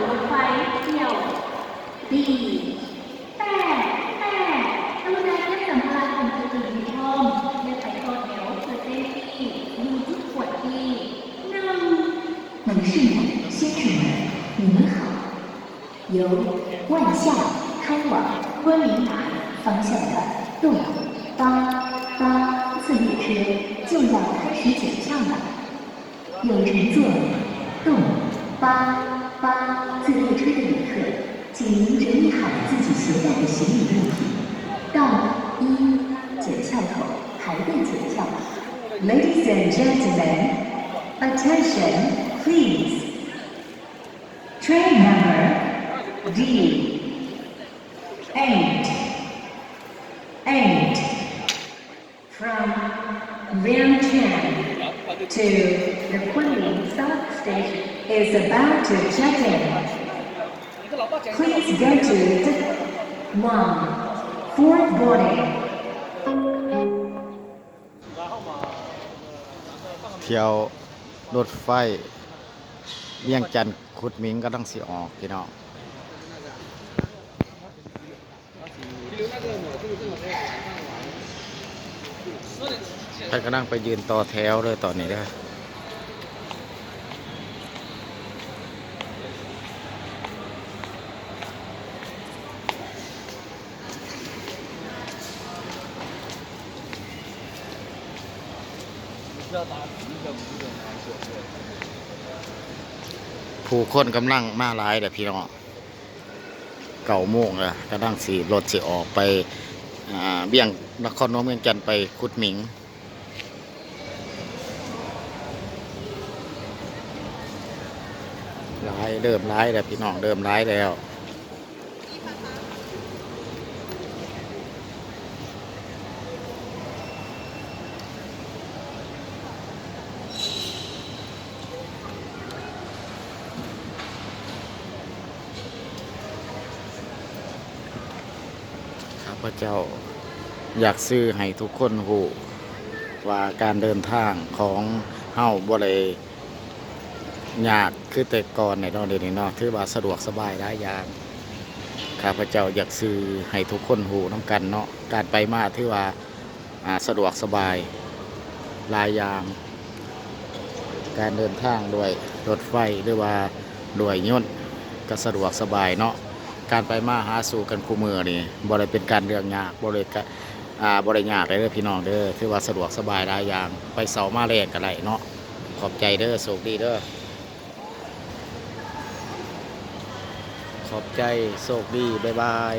รถไฟเที่ยว B แต่กรุณาเก็บสัมภาระของตัวเองให้พร้อมและไปต่อแถวเพื่อเต้นที่อยู่ที่ขวดที่1女士们、先生们，你们好。由万象开往昆明南方向的动8次列车就要开始检票了。有乘坐动8次列车的旅客，请您整理好自己携带的行李物品，到检票口排队检票。Ladies and gentlemen, attention, please. Train number D8 from Vientiane to the Kunming South Station is about to check in. Please go to the 4th boarding. เที่ยวรถไฟเวียงจันทน์ขุดหมิงก็ต้องสิออกพี่น้องท่านก็นั่งไปยืนต่อแถวเลยตอนนี้เด้อผู้คนกำลังมาหลายเด้อพี่น้อง9 โมงแล้วกำลังสิรถสิออกไปเวียงนครหลวงเวียงจันทน์ไปขุดหมิงเริ่มหลายแล้วพี่น้องเริ่มหลายแล้วข้าพเจ้าอยากซื้อให้ทุกคนรู้ว่าการเดินทางของเฮาบ่ได้ยากคือแต่ก่อนในตอนนี้เนาะถือว่าสะดวกสบายหลายอย่างข้าพเจ้าอยากซื้อให้ทุกคนรู้นำกันเนาะการไปมาถือว่าสะดวกสบายหลายอย่างการเดินทางด้วยรถไฟหรือว่าด้วยยนต์ก็สะดวกสบายเนาะการไปมาหาสู่กันคู่มือนี่บ่ได้เป็นการเรื่องยากบ่ได้ยากเลยเด้อพี่น้องเด้อถือว่าสะดวกสบายหลายอย่างไปเสามาแลกก็ได้เนาะขอบใจเด้อโชคดีเด้อขอบใจโชคดีบ๊ายบาย